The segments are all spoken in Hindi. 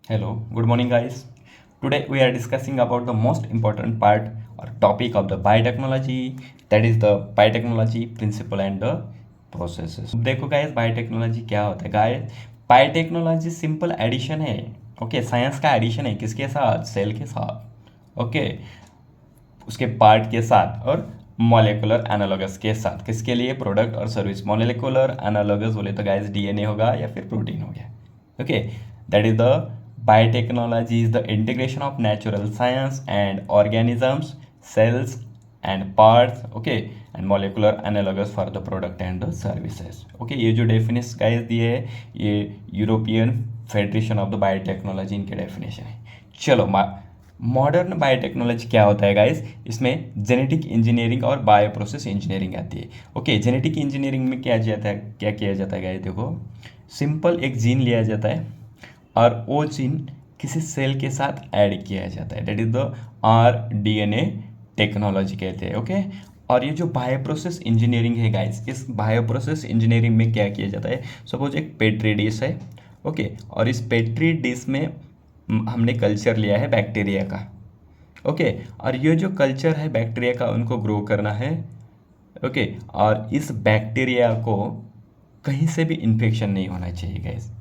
Hello, good morning, guys. Today we are discussing about the most important part or topic of the biotechnology, that is the biotechnology principle and the processes. देखो गाइस, बायोटेक्नोलॉजी क्या होता है गाइस? बायोटेक्नोलॉजी सिंपल एडिशन है. ओके, साइंस का एडिशन है किसके साथ? सेल के साथ. ओके, उसके पार्ट के साथ और मॉलिक्यूलर एनालॉगस के साथ. किसके लिए? प्रोडक्ट और सर्विस. मॉलिक्यूलर एनालॉगस बोले तो गाइस डीएनए होगा या फिर प्रोटीन हो गया. Okay, that is the biotechnology is the integration of natural science and organisms, cells and parts, okay, and molecular analogues for the product and the services. Okay, ये जो डेफिनेशन गाइस दिए है ये European federation of the biotechnology इनके डेफिनेशन है. चलो, मॉडर्न बायोटेक्नोलॉजी क्या होता है गाइस? इसमें जेनेटिक इंजीनियरिंग और बायो प्रोसेस इंजीनियरिंग आती है. ओके, जेनेटिक इंजीनियरिंग में क्या किया जाता है गाइस? देखो, सिंपल एक जीन लिया जाता है और वो जीन किसी सेल के साथ ऐड किया जाता है. That is the RDNA technology कहते हैं. ओके, और ये जो बायो प्रोसेस इंजीनियरिंग है गाइस, इस बायो प्रोसेस इंजीनियरिंग में क्या किया जाता है? सपोज एक पेट्री डिश है. ओके, और इस पेट्री डिश में हमने कल्चर लिया है बैक्टीरिया का. ओके, और ये जो कल्चर है बैक्टीरिया का उनको ग्रो करना है. ओके, और इस बैक्टीरिया को कहीं से भी इन्फेक्शन नहीं होना चाहिए guys.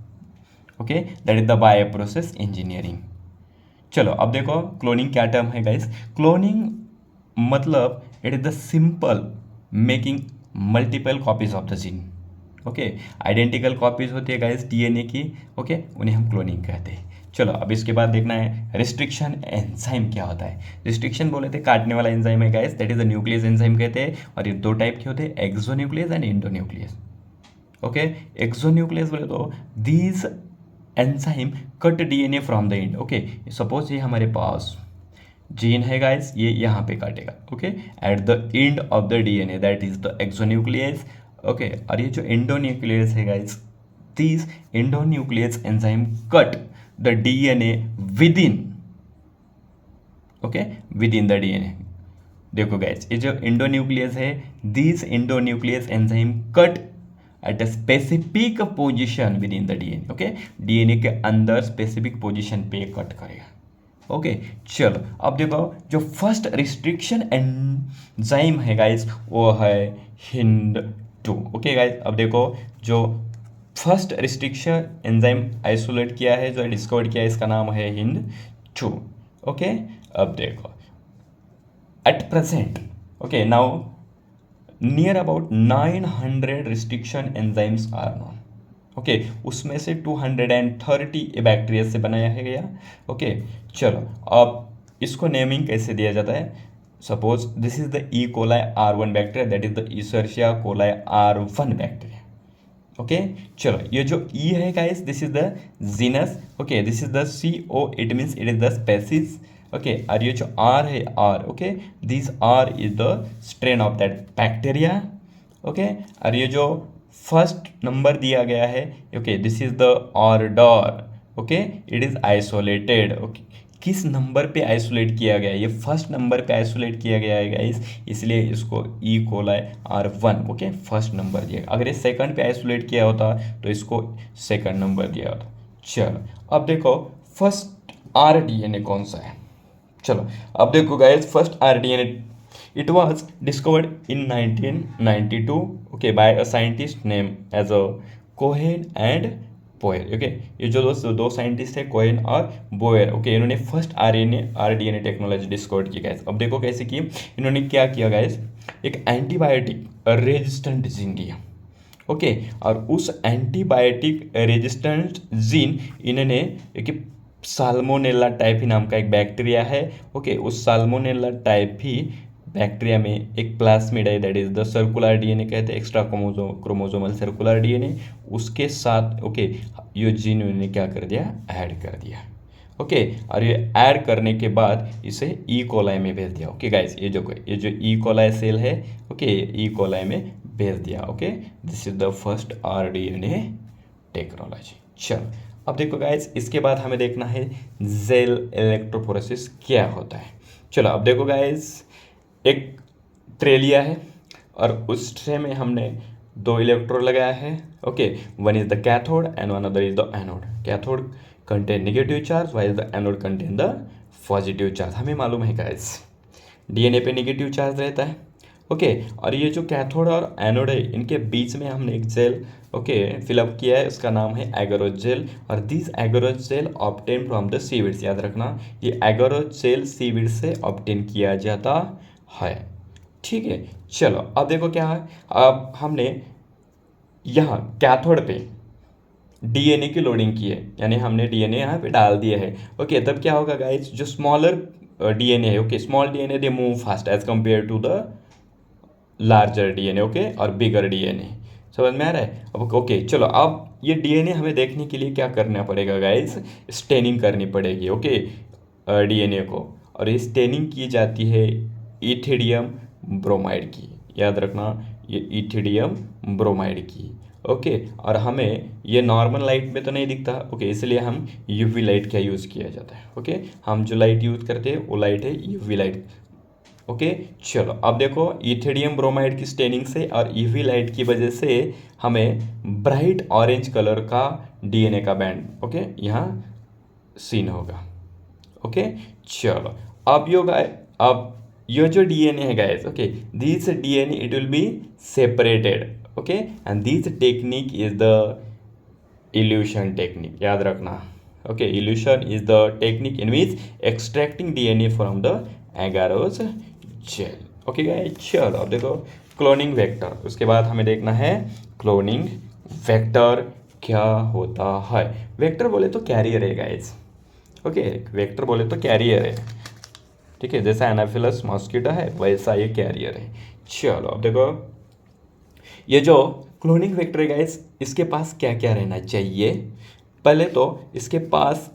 Okay, that is the bio process engineering. चलो अब देखो, क्लोनिंग क्या टर्म है गाइस? क्लोनिंग मतलब it is the simple making multiple copies of the gene. Okay, identical copies होती है गाइस डीएनए की. ओके, उन्हें हम क्लोनिंग कहते हैं. चलो अब इसके बाद देखना है रिस्ट्रिक्शन एंजाइम क्या होता है. रिस्ट्रिक्शन बोले थे काटने वाला एंजाइम है guys, that is the nucleus enzyme कहते हैं. और ये दो टाइप के होते हैं, exonuclease and endonuclease. Okay, exonuclease बोले तो these enzyme cut DNA from the end. Okay, suppose ये हमारे पास जीन है गाइस, ये यहाँ पे काटेगा. Okay, at the end of the DNA, that is the exonuclease. Okay, और ये जो एंडोन्यूक्लियस है guys, this endonuclease enzyme cut the DNA with in. Okay, with in the DNA. देखो गाइस, ये जो एंडोन्यूक्लियस है, this endonuclease enzyme cut at a specific position with in the DNA. Okay, DNA के अंदर स्पेसिफिक पोजिशन पे कट करेगा. ओके, चलो अब देखो, जो फर्स्ट रिस्ट्रिक्शन एंजाइम है गाइस वो है HindII. ओके गाइस, अब देखो, जो फर्स्ट रिस्ट्रिक्शन एंजाइम आइसोलेट किया है, जो डिस्कवर किया है, इसका नाम है HindII. ओके, अब देखो, at present, okay, now near about 900 restriction enzymes are known. Okay, उसमें से 230 बैक्टीरिया से बनाया है गया. ओके, चलो अब इसको नेमिंग कैसे दिया जाता है? Suppose this is the E coli R1 bacteria, that is the Escherichia coli R1 bacteria. Okay, चलो ये जो ई है guys, this is the genus. Okay, this is the CO, it means it is the species. Okay, और ये जो आर है R, okay, this R is the strain of that bacteria. Okay, और ये जो फर्स्ट नंबर दिया गया है, okay, this is the order. Okay, it is isolated. Okay, किस नंबर पे आइसोलेट किया गया है? ये फर्स्ट नंबर पे आइसोलेट किया गया है गाइस, इसलिए इसको ई coli R1. Okay, first number दिया. अगर ये सेकंड पे आइसोलेट किया होता तो इसको सेकंड नंबर दिया होता. चलो अब देखो, फर्स्ट RDNA कौन सा है? चलो अब देखो guys, first RDNA it was discovered in 1992, okay, by a scientist named as a Cohen and Boyer. Okay, ये जो दो साइंटिस्ट है, कोहेन और बोयर. ओके, इन्होंने फर्स्ट RDNA टेक्नोलॉजी डिस्कवर की गाइस. अब देखो कैसे की, इन्होंने क्या किया गाइस, एक एंटीबायोटिक रेजिस्टेंट जीन लिया. ओके, और उस एंटीबायोटिक रेजिस्टेंट जीन इन्होंने एक साल्मोनेला टाइफी नाम का एक बैक्टीरिया है. ओके, उस साल्मोनेला टाइफी बैक्टीरिया में एक प्लास्मिड है, that is the circular DNA कहते हैं, एक्स्ट्रा क्रोमोजोमल सर्कुलर डीएनए. उसके साथ ओके, ये जीन ने क्या कर दिया, ऐड कर दिया. ओके, और ये ऐड करने के बाद इसे ई कोलाई में भेज दिया. ओके गाइस, ये जो ई कोलाई सेल है, ओके, ई कोलाई में भेज दिया. Okay, this is the first RDNA technology. चलो अब देखो गाइस, इसके बाद हमें देखना है जेल इलेक्ट्रोफोरेसिस क्या होता है. चलो अब देखो गाइस, एक ट्रे लिया है और उस ट्रे में हमने दो इलेक्ट्रोड लगाया है. Okay, one is the cathode and one other is the anode. Cathode contain negative charge while the anode contain the positive charge. हमें मालूम है गाइस डीएनए पे नेगेटिव चार्ज रहता है। ओके, और ये जो कैथोड और एनोड है इनके बीच में हमने एक जेल फिलअप किया है, उसका नाम है एगरोज जेल। और this agarose gel obtain from the seaweeds. याद रखना ये एगरोज जेल सीविड से ऑब्टेन किया जाता है। ठीक है, चलो अब देखो क्या है। अब हमने यहाँ कैथोड पे डीएनए की लोडिंग की है, यानी हमने डीएनए यहाँ पे डाल दिया है। ओके, तब क्या होगा गाइस, जो स्मॉलर डीएनए है, okay, small DNA they move fast as compare to the larger DNA, okay, और बिगर डीएनए। समझ में आ रहा है? अब ओके चलो, अब ये डीएनए हमें देखने के लिए क्या करना पड़ेगा गाइस, स्टेनिंग करनी पड़ेगी, ओके, डीएनए को। और ये स्टेनिंग की जाती है इथिडियम ब्रोमाइड की। याद रखना ये इथिडियम ब्रोमाइड की। ओके, और हमें ये नॉर्मल लाइट में तो नहीं दिखता, ओके, इसलिए हम यूवी लाइट का यूज़ किया जाता है। ओके, हम जो लाइट यूज़ करते हैं वो लाइट है यूवी लाइट। ओके, चलो अब देखो इथिडियम ब्रोमाइड की स्टेनिंग से और यूवी लाइट की वजह से हमें ब्राइट ऑरेंज कलर का डीएनए का बैंड, ओके, यहाँ सीन होगा। ओके, चलो अब ये जो डीएनए है guys, okay, this DNA it will be separated, okay, and this technique is the elution technique. याद रखना, okay, elution is the technique in which extracting DNA from the agarose gel. Okay guys, चलो अब देखो क्लोनिंग वेक्टर, उसके बाद हमें देखना है क्लोनिंग वेक्टर क्या होता है। वेक्टर बोले तो कैरियर है गाइस, ओके, वेक्टर बोले तो कैरियर है। ठीक है, जैसा एनाफिलस मॉस्किटो है वैसा ये कैरियर है। चलो अब देखो ये जो क्लोनिंग वेक्टर है गाइस, इसके पास क्या क्या रहना चाहिए। पहले तो इसके पास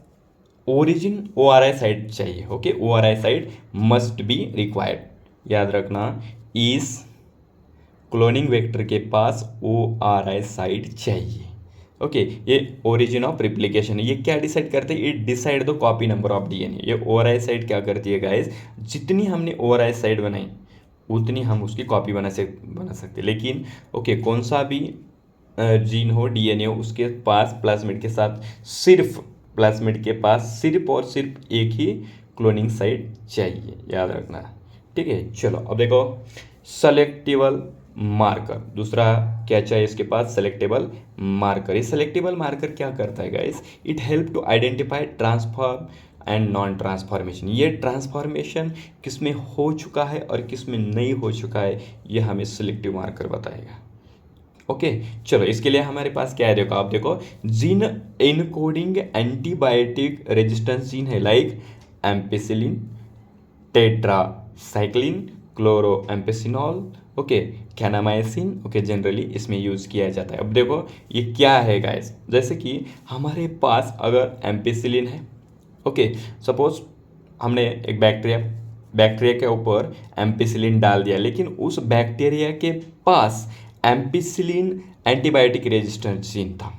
ओरिजिन ORI साइट चाहिए, okay, ORI site must be required. याद रखना इस क्लोनिंग वेक्टर के पास ORI साइट चाहिए। ओके, ये ओरिजिन ऑफ रिप्लिकेशन है। ये क्या डिसाइड करते हैं, it decide the copy number of DNA. ये ORI साइट क्या करती है गाइस, जितनी हमने ORI साइट बनाई उतनी हम उसकी कॉपी बना सकते। लेकिन ओके, कौन सा भी जीन हो, डीएनए हो, उसके पास प्लाज्मिड के साथ सिर्फ और सिर्फ एक ही क्लोनिंग साइट चाहिए। याद रखना, ठीक है। चलो अब देखो सेलेक्टेबल मार्कर, दूसरा क्या चाहिए इसके पास, सेलेक्टेबल मार्कर। ये सेलेक्टेबल मार्कर क्या करता है guys, it help to identify transform and non transformation. ये ट्रांसफॉर्मेशन किस में हो चुका है और किस में नहीं हो चुका है, ये हमें सेलेक्टिव मार्कर बताएगा। ओके, चलो इसके लिए हमारे पास क्या है, देखो आप देखो gene encoding antibiotic resistance gene है, like ampicillin, tetracycline, chloramphenicol, okay, kanamycin, okay, generally इसमें यूज़ किया जाता है। अब देखो ये क्या है गाइस, जैसे कि हमारे पास अगर एम्पिसिलिन है, ओके, सपोज हमने एक बैक्टीरिया के ऊपर एम्पिसिलिन डाल दिया, लेकिन उस बैक्टीरिया के पास एम्पिसिलिन एंटीबायोटिक रेजिस्टेंट जीन था,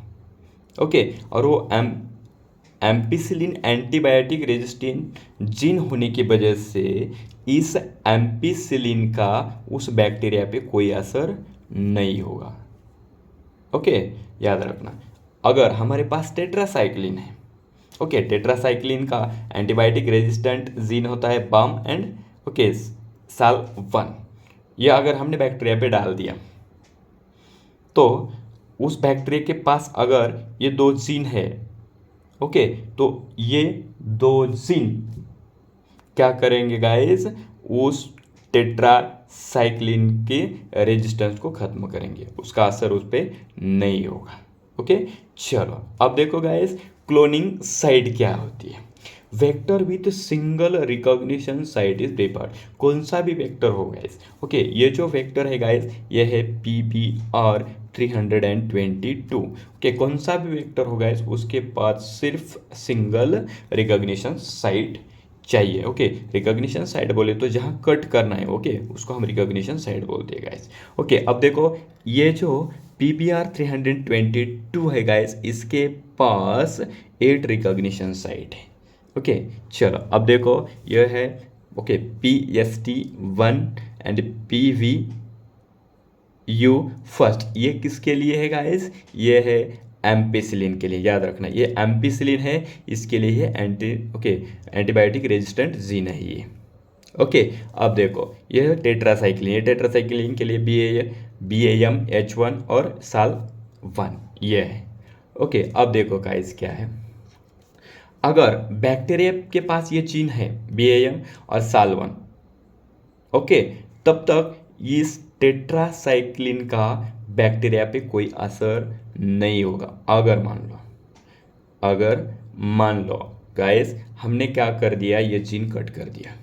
ओके, और वो एम्पिसिलिन एंटीबायोटिक रेजिस्टेंट जीन होने की वजह से इस एम्पिसिलिन का उस बैक्टीरिया पे कोई असर नहीं होगा। ओके, याद रखना अगर हमारे पास टेट्रासाइक्लिन है, ओके, टेट्रासाइक्लिन का एंटीबायोटिक रेजिस्टेंट जीन होता है बाम एंड ओके साल1। यह अगर हमने बैक्टीरिया पे डाल दिया तो उस बैक्टीरिया के पास अगर ये दो जीन है, ओके, तो ये दो जीन क्या करेंगे गाइस, उस टेट्रासाइक्लिन के रेजिस्टेंस को खत्म करेंगे, उसका असर उस पर नहीं होगा। ओके, चलो अब देखो गाइस क्लोनिंग साइट क्या होती है। Vector with single recognition site is preferred. कौन सा भी वेक्टर हो गाइस, ओके, ये जो वेक्टर है गाइस ये है PBR 322। ओके, कौन सा भी वेक्टर हो गाइस उसके पास सिर्फ सिंगल रिकॉग्निशन साइट चाहिए। ओके, रिकॉग्निशन साइट बोले तो जहाँ कट करना है, ओके, उसको हम रिकॉग्निशन साइट बोलते हैं गाइस। ओके, अब देखो ये जो PBR 322 है गाइस, इसके पास 8 रिकॉग्निशन साइट है। ओके, चलो अब देखो यह है, okay, PST1 and PVU first, ये किसके लिए है गाइस, ये है एम्पिसिलिन के लिए, याद रखना ये एम्पिसिलिन है, इसके लिए ये एंटीबायोटिक रेजिस्टेंट जीन है ये। ओके, अब देखो ये टेट्रासाइक्लिन, ये टेट्रासाइक्लिन के लिए BAM-H1 और SAL1 ये है। ओके, अब देखो गाइस क्या है, अगर बैक्टीरिया के पास ये जीन है BAM और SAL1, ओके, तब तक इस टेट्रासाइक्लिन का बैक्टीरिया पे कोई असर नहीं होगा। अगर मान लो गाइस हमने क्या कर दिया, ये जीन कट कर दिया।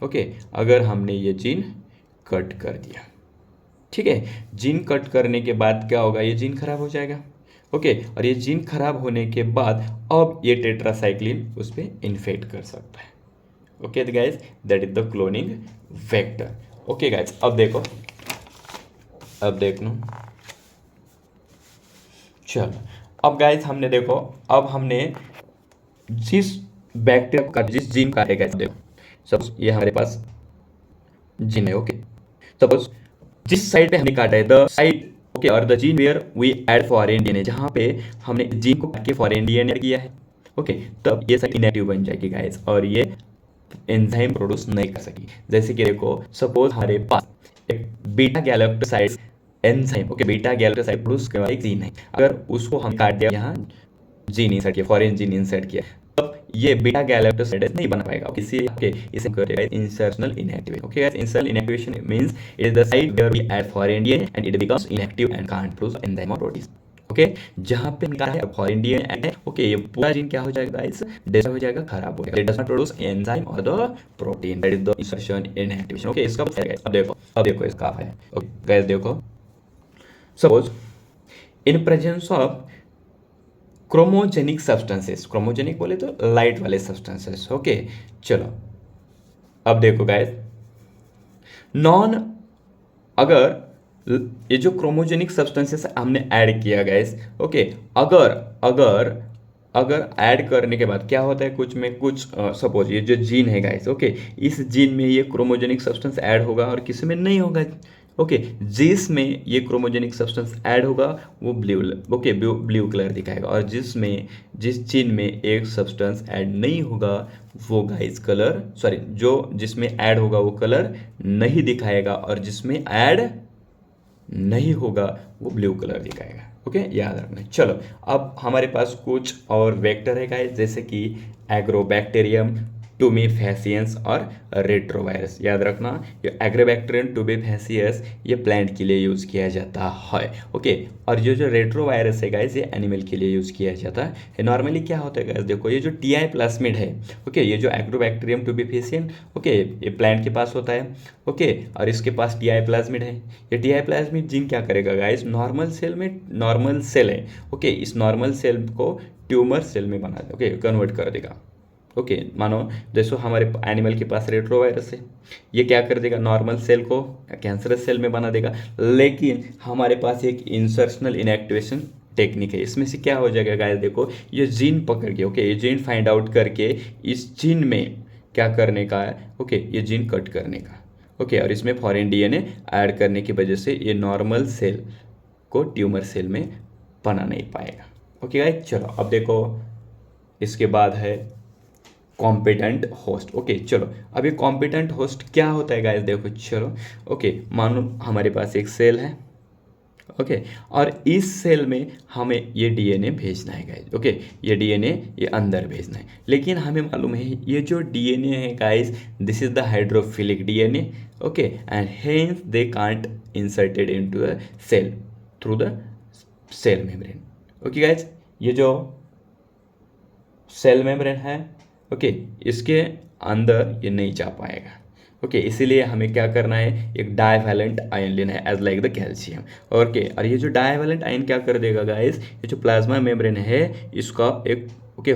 ओके, अगर हमने ये जीन कट कर दिया, ठीक है, जीन कट करने के बाद क्या होगा, ये जीन खराब हो जाएगा। ओके, और ये जीन खराब होने के बाद अब ये टेट्रासाइक्लिन उस पर इन्फेक्ट कर सकता है। Okay guys, that is the cloning vector. Okay guys, अब देखो, अब देख लो, चलो अब गाइस हमने देखो, अब हमने जिस बैक्टीरिया का जिस जीन का है गाइस, देखो सपोज ये हमारे पास जीन है। ओके, सपोज जिस साइड पे हमने काटा है, द साइड, ओके, और the gene where we add foreign DNA, जहाँ पे हमने जीन को काट के फॉरेन डीएनए किया है। ओके, तब ये साइड इनएक्टिव बन जाएगी गाइस, और ये एंजाइम प्रोड्यूस नहीं कर सकी। जैसे कि देखो सपोज हमारे पास एक beta galactoside enzyme, okay, beta galactoside produce करने वाला एक जीन है, अगर उसको हम काट दिया, यहाँ जीन इंसर्ट किया, फॉरेन जीन इंसर्ट किया, तब ये बीटा गैलेक्टोसाइड नहीं बन पाएगा। इसे करेगा insertional inactivation. Okay guys, insertional inactivation means it is the site where we add foreign DNA and it becomes inactive and can't produce enzyme और प्रोटीन। ओके, जहां पे निकाला है फॉरेन डीएनए है, ओके, ये पूरा जीन क्या हो जाएगा गाइस, डिस्ट्रॉय हो जाएगा, खराब हो जाएगा, it does not produce enzyme और the protein, that is the insertion inactivation. Okay, इसका अब देखो इसका है। ओके गाइस, देखो suppose in presence of chromogenic substances, chromogenic बोले तो लाइट वाले सब्सटेंसेस। ओके, चलो अब देखो गाइस, अगर ये जो क्रोमोजेनिक सब्सटेंसेस हमने ऐड किया गाइस, ओके, अगर ऐड करने के बाद क्या होता है, कुछ सपोज ये जो जीन है गाइस, ओके, इस जीन में ये क्रोमोजेनिक सब्सटेंस ऐड होगा और किसी में नहीं होगा। ओके, जिसमें ये क्रोमोजेनिक सब्सटेंस ऐड होगा वो ब्लू कलर दिखाएगा, और जिस जीन में एक सब्सटेंस ऐड नहीं होगा वो गाइस जिसमें ऐड होगा वो कलर नहीं दिखाएगा, और जिसमें ऐड नहीं होगा वो ब्लू कलर दिखाएगा। ओके, याद रखना। चलो अब हमारे पास कुछ और वेक्टर है गाइस, जैसे कि एग्रोबैक्टीरियम, टूमीफेसियंस और रेट्रोवायरस। याद रखना, ये एग्रोबैक्टीरियम टूमीफेसियस ये प्लांट के लिए यूज़ किया जाता है। ओके, और ये जो रेट्रोवायरस है गाइस, ये एनिमल के लिए यूज़ किया जाता है। नॉर्मली क्या होता है गाइस, देखो ये जो टीआई प्लाज्मिड है, ओके, ये जो एग्रोबैक्टीरियम टूमीफेसियन, ओके, ये प्लांट के पास होता है। ओके, और इसके पास टीआई प्लाज्मिड है। ये टीआई प्लाज्मिड जीन क्या करेगा गाइस, नॉर्मल सेल है, ओके, इस नॉर्मल सेल को ट्यूमर सेल में बना दे, ओके, कन्वर्ट कर देगा। ओके, मानो जैसे हमारे एनिमल के पास रेट्रोवायरस है, ये क्या कर देगा, नॉर्मल सेल को कैंसरस सेल में बना देगा। लेकिन हमारे पास एक इंसर्शनल इनएक्टिवेशन टेक्निक है, इसमें से क्या हो जाएगा गाइस, देखो ये जीन पकड़ के, ओके, ये जीन फाइंड आउट करके इस जीन में क्या करने का है, ओके, ये जीन कट करने का। ओके, और इसमें फॉरेन डीएनए ऐड करने की वजह से ये नॉर्मल सेल को ट्यूमर सेल में बना नहीं पाएगा। ओके गाइस, चलो अब देखो इसके बाद है कॉम्पिटेंट होस्ट। ओके, चलो अब ये कॉम्पिटेंट होस्ट क्या होता है गाइस, देखो चलो, ओके, मानो हमारे पास एक सेल है, ओके, और इस सेल में हमें ये डीएनए भेजना है गाइस। ओके, ये डीएनए ये अंदर भेजना है, लेकिन हमें मालूम है ये जो डीएनए है guys, this is the hydrophilic DNA. Okay, and hence they can't inserted into the cell through the cell membrane. Okay guys, ये जो सेल मेम्ब्रेन है, ओके, इसके अंदर ये नहीं जा पाएगा। ओके, इसीलिए हमें क्या करना है, एक डाइवैलेंट आयन लेना है as like the calcium. Okay, और ये जो डाइवैलेंट आयन क्या कर देगा गाइस, ये जो प्लाज्मा मेम्ब्रेन है इसका एक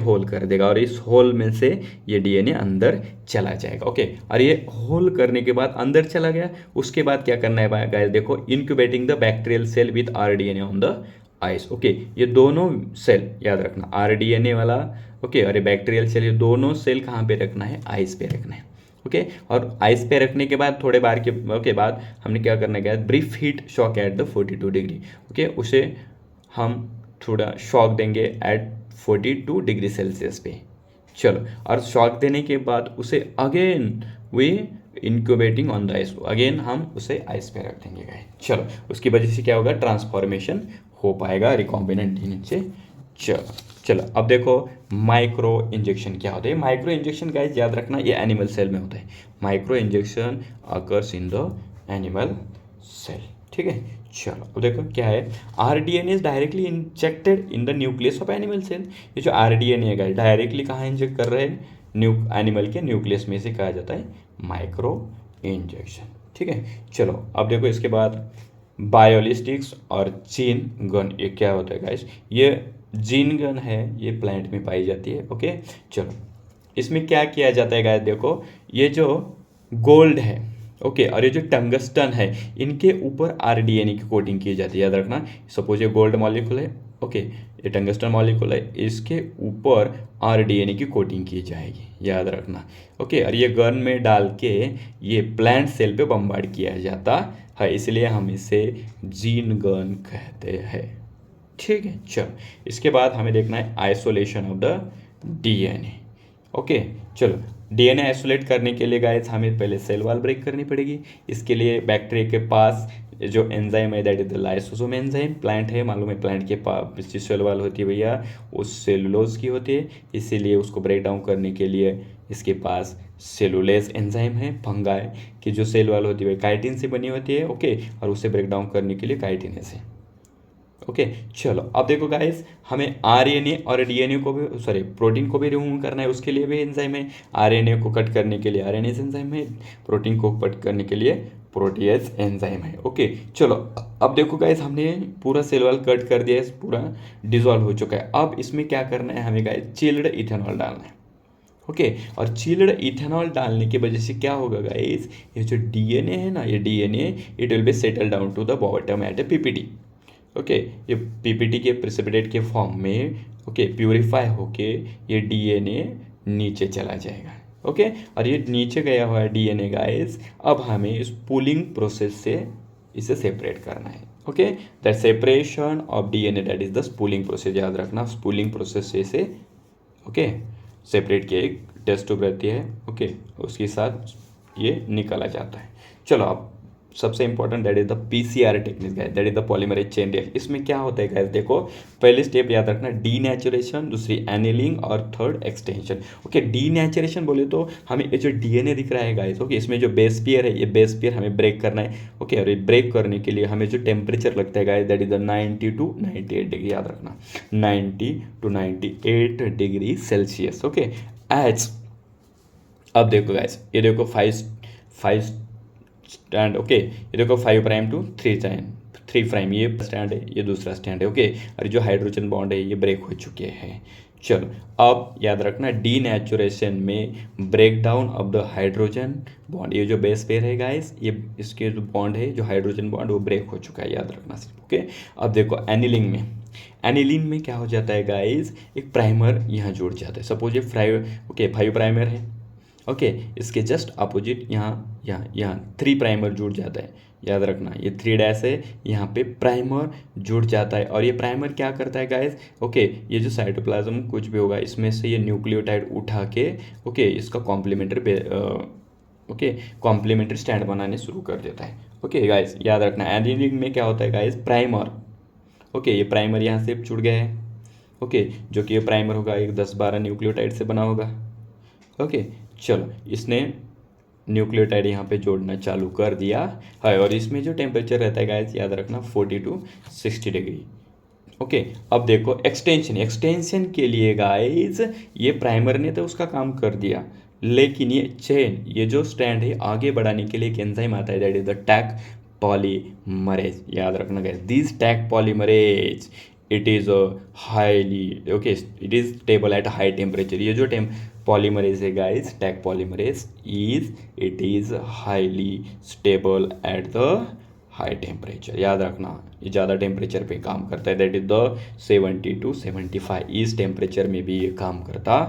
होल कर देगा, और इस होल में से ये डीएनए अंदर चला जाएगा। ओके, और ये होल करने के बाद अंदर चला गया, उसके बाद क्या करना है गाइस, देखो incubating the bacterial cell with rDNA on the ice. Okay, ये दोनों सेल याद रखना, आरडीएनए वाला, ओके, और ये बैक्टीरियल सेल, ये दोनों सेल कहाँ पे रखना है, आइस पे रखना है। ओके, और आइस पे रखने के बाद थोड़े बार के बाद हमने क्या करना है, brief heat shock at the 42 degree. Okay, उसे हम थोड़ा शॉक देंगे एट 42 डिग्री सेल्सियस पे। चलो, और शॉक देने के बाद उसे again we incubating on the ice, again हम उसे आइस पे रख देंगे गाइस। चलो, उसकी वजह से क्या होगा, ट्रांसफॉर्मेशन हो पाएगा रिकॉम्बिनेंट डीएनए से। चलो चलो, अब देखो माइक्रो इंजेक्शन क्या होता है। माइक्रो इंजेक्शन गाइस याद रखना, ये एनिमल सेल में होता है। Micro injection occurs in the animal cell, ठीक है। चलो, अब देखो क्या है, rDNA is directly injected in the nucleus of animal cell. ये जो आरडीएनए है गाइस, डायरेक्टली कहाँ इंजेक्ट कर रहे हैं, एनिमल के न्यूक्लियस में से कहा जाता है माइक्रो इंजेक्शन, ठीक है। चलो, अब देखो इसके बाद बायोलिस्टिक्स और जीन गन, ये क्या होता है गाइस, ये जीन गन है, ये प्लांट में पाई जाती है, ओके। चलो, इसमें क्या किया जाता है गाइस, देखो ये जो गोल्ड है, ओके, और ये जो टंगस्टन है, इनके ऊपर आरडीएनए की कोटिंग की जाती है, याद रखना। सपोज ये गोल्ड मॉलिक्यूल है, ओके, ये टंगस्टन मॉलिक्यूल है, इसके ऊपर आरडीएनए की कोटिंग की जाएगी, याद रखना, ओके। और ये गन में डाल के ये प्लांट सेल पे बम्बार्ड किया जाता है, इसलिए हम इसे जीन गन कहते हैं, ठीक है। चलो, इसके बाद हमें देखना है isolation of the DNA, okay. चलो, डीएनए आइसोलेट करने के लिए गाइस हमें पहले सेल वॉल ब्रेक करनी पड़ेगी। इसके लिए बैक्टीरिया के पास जो एंजाइम है, that is the lysosome enzyme. Plant है, मालूम है, प्लांट के पास जो सेल वॉल होती है भैया, वो सेलुलोज की होती है, इसीलिए उसको ब्रेक डाउन करने के लिए इसके पास सेलुलेज एंजाइम है। फंगाई की जो सेल वॉल होती है काइटिन से बनी होती है, ओके, और उसे ब्रेक डाउन करने के लिए काइटिनेज है, ओके। चलो, अब देखो गाइस, हमें आरएनए और डीएनए को भी, सॉरी, प्रोटीन को भी रिमूव करना है, उसके लिए भी एंजाइम है। आरएनए को कट करने के लिए आरएनएज एंजाइम है, प्रोटीन को कट करने के लिए प्रोटीएज एंजाइम है, ओके। चलो, अब देखो गाइस, हमने पूरा सेल वॉल कट कर दिया है, पूरा डिजॉल्व हो चुका है। अब इसमें क्या करना है हमें गाइस, चिल्ड इथेनॉल डालना है, ओके। और चिल्ड इथेनॉल डालने की वजह से क्या होगा गाइस, ये जो डीएनए है ना, ये DNA it will be settle down to the bottom at a PPT, okay. ये पीपीटी के प्रेसिपिटेट के फॉर्म में, ओके, प्यूरिफाई होके ये डीएनए नीचे चला जाएगा, ओके। और ये नीचे गया हुआ है डीएनए गाइस, अब हमें इस पुलिंग प्रोसेस से इसे सेपरेट करना है, okay. That separation of DNA, that is the spooling process, याद रखना, स्पूलिंग प्रोसेस से इसे, ओके, सेपरेट किया, एक टेस्ट ट्यूब रहती है, ओके, उसके साथ ये निकला जाता है। चलो, अब सबसे important that is the PCR technique guys, that is the polymerase chain reaction. इसमें क्या होता है गाइस, देखो पहले स्टेप याद रखना, डीनेचुरेशन, दूसरी एनिलिंग और थर्ड एक्सटेंशन, ओके। डीनेचुरेशन बोले तो हमें ये जो डीएनए दिख रहा है गाइस, ओके, इसमें जो बेस पेयर है, ये बेस पेयर हमें ब्रेक करना है, ओके। और ये ब्रेक करने के लिए हमें जो टेम्परेचर लगता है guys, that is the 90 to 98 degree, याद रखना, 90 to 98 degree Celsius, okay. As अब देखो गाइस, ये देखो फाइव स्टैंड, ओके, ये देखो 5 प्राइम टू 3 प्राइम, ये स्टैंड है, ये दूसरा स्टैंड है, ओके। और जो हाइड्रोजन बॉन्ड है ये ब्रेक हो चुके हैं। चलो, अब याद रखना, डीनेचुरेशन में break down of the hydrogen bond, ये जो बेस पेयर है गाइस, ये इसके जो बॉन्ड है, जो हाइड्रोजन बॉन्ड, वो ब्रेक हो चुका है, याद रखना सिर्फ, ओके। अब देखो एनिलिन में क्या हो जाता है गाइस, एक प्राइमर यहाँ जुड़ जाता है। सपोज ये 5 प्राइमर है, ओके, इसके जस्ट अपोजिट यहाँ 3 प्राइमर जुड़ जाता है, याद रखना, ये 3 डैश है, यहाँ पे प्राइमर जुड़ जाता है। और ये प्राइमर क्या करता है गाइस, ओके, ये जो साइटोप्लाज्म कुछ भी होगा, इसमें से ये न्यूक्लियोटाइड उठा के, ओके, इसका कॉम्प्लीमेंट्री स्टैंड बनाने शुरू कर देता है, ओके गाइस, याद रखना। एनिलिन में क्या होता है गाइस, प्राइमर, ओके, ये प्राइमर यहाँ से जुड़ गया है, ओके, जो कि ये प्राइमर होगा एक 10-12 न्यूक्लियोटाइड से बना होगा, ओके। चलो, इसने न्यूक्लियोटाइड यहाँ पे जोड़ना चालू कर दिया है, और इसमें जो टेम्परेचर रहता है गाइस, याद रखना, 40 to 60 डिग्री, ओके। अब देखो एक्सटेंशन के लिए गाइस, ये प्राइमर ने तो उसका काम कर दिया, लेकिन ये चेन, ये जो स्टैंड है, आगे बढ़ाने के लिए एक एंजाइम आता है, that is the Taq polymerase, याद रखना guys, this Taq polymerase it is highly, okay, it is stable at high temperature. ये जो पॉलीमरेज है guys, Taq polymerase it is highly stable at the high temperature, याद रखना, ये ज़्यादा टेम्परेचर पे काम करता है, दैट इज द 70 to 75, इस टेम्परेचर में भी ये काम करता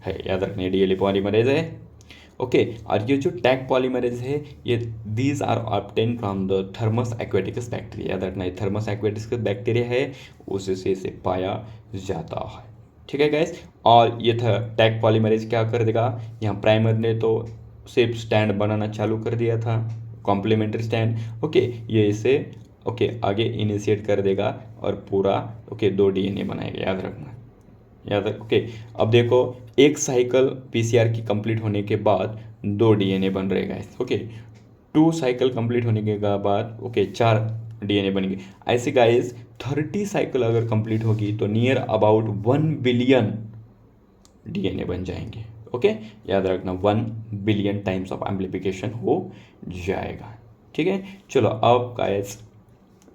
है, याद रखना। डीएलए पॉलीमरेज है, ओके। और ये जो टैग पॉलीमरेज है ये these are obtain from the Thermus aquaticus bacteria, याद रखना ये थर्मस एक्वेटिकस बैक्टीरिया है उससे इसे पाया जाता है। ठीक है गाइस। और ये था टैग पॉलीमरेज क्या कर देगा, यहाँ प्राइमर ने तो सिर्फ स्टैंड बनाना चालू कर दिया था, कॉम्प्लीमेंट्री स्टैंड। ओके, ये इसे ओके आगे इनिशिएट कर देगा और पूरा ओके 2 डीएनए बनाएगा, याद रखना, याद रख। ओके, अब देखो एक साइकिल पीसीआर की कंप्लीट होने के बाद 2 डीएनए बन रहे गाइस। ओके, 2 साइकिल कंप्लीट होने के बाद ओके 4 डीएनए बनेंगे। ऐसे गाइस 30 साइकिल अगर कंप्लीट होगी तो नियर अबाउट 1 बिलियन डीएनए बन जाएंगे। ओके, याद रखना 1 बिलियन टाइम्स ऑफ एम्प्लीफिकेशन हो जाएगा। ठीक है, चलो अब गाइस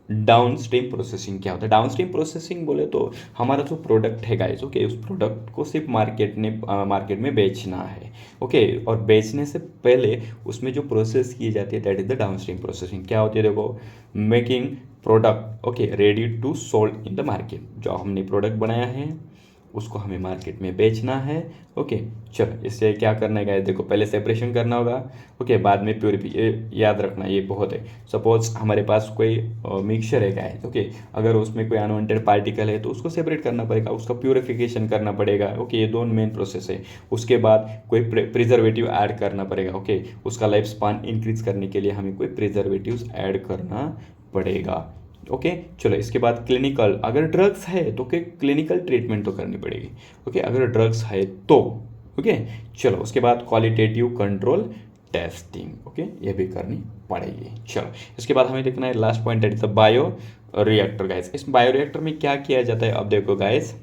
डाउन स्ट्रीम प्रोसेसिंग क्या होता है। डाउन स्ट्रीम प्रोसेसिंग बोले तो हमारा जो प्रोडक्ट है गाइस, ओके, उस प्रोडक्ट को सिर्फ मार्केट में बेचना है। ओके, और बेचने से पहले उसमें जो प्रोसेस की जाती है that is the downstream processing. क्या होती है देखो, making product okay ready to sold in the market. जो हमने प्रोडक्ट बनाया है उसको हमें मार्केट में बेचना है। ओके, चलो इससे क्या करना है गाइस, देखो पहले सेपरेशन करना होगा। ओके, बाद में प्योरीफिकेशन, याद रखना ये बहुत है। सपोज हमारे पास कोई मिक्सचर है गाइस, ओके, अगर उसमें कोई अनवांटेड पार्टिकल है तो उसको सेपरेट करना पड़ेगा, उसका प्योरीफिकेशन करना पड़ेगा। ओके, ये 2 मेन प्रोसेस है। उसके बाद कोई प्रिजर्वेटिव ऐड करना पड़ेगा। ओके, उसका लाइफ स्पान इंक्रीज करने के लिए हमें कोई प्रिजर्वेटिव्स ऐड करना पड़ेगा। ओके, चलो इसके बाद क्लिनिकल, अगर ड्रग्स है तो क्लिनिकल ट्रीटमेंट तो करनी पड़ेगी। ओके, अगर ड्रग्स है तो ओके, चलो उसके बाद क्वालिटेटिव कंट्रोल टेस्टिंग, ओके, ये भी करनी पड़ेगी। चलो इसके बाद हमें देखना है last point that is the bio reactor guys. इस बायो रिएक्टर में क्या किया जाता है, अब देखो गाइस,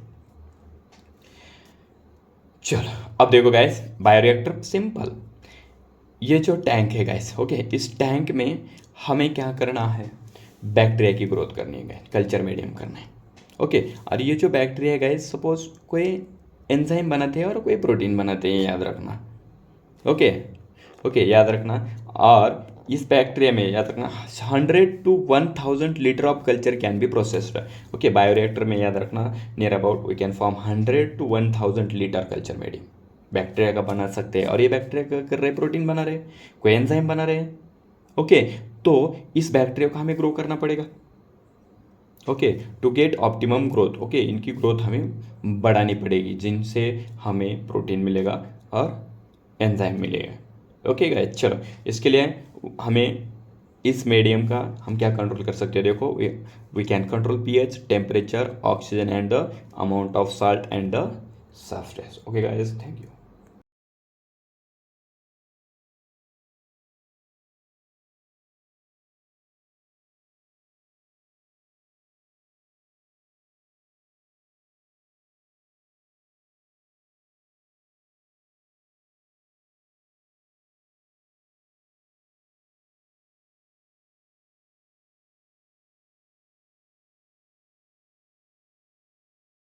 चलो अब देखो गाइस, बायो रिएक्टर सिंपल, ये जो टैंक है गाइस, ओके, इस टैंक में हमें क्या करना है, बैक्टीरिया की ग्रोथ करनी है गाइस, कल्चर मीडियम करना है। ओके, और ये जो बैक्टीरिया है गाइस, सपोज कोई एंजाइम बनाते हैं और कोई प्रोटीन बनाते हैं, याद रखना। ओके, ओके, याद रखना। और इस बैक्टीरिया में याद रखना 100 to 1000 litre of culture can be processed. Okay, bioreactor में याद रखना near about we can form 100 to 1000 litre culture medium bacteria का बना सकते हैं। और ये बैक्टीरिया क्या कर रहे, प्रोटीन बना रहे, कोई एंजाइम बना रहे। ओके, तो इस बैक्टीरिया को हमें ग्रो करना पड़ेगा। Okay, to get optimum growth, okay, इनकी ग्रोथ हमें बढ़ानी पड़ेगी जिनसे हमें प्रोटीन मिलेगा और एंजाइम मिलेगा। ओके गाइस, चलो इसके लिए हमें इस मीडियम का हम क्या कंट्रोल कर सकते हैं, देखो we can control pH, temperature, oxygen and the amount of salt and the substance. Okay guys, thank you.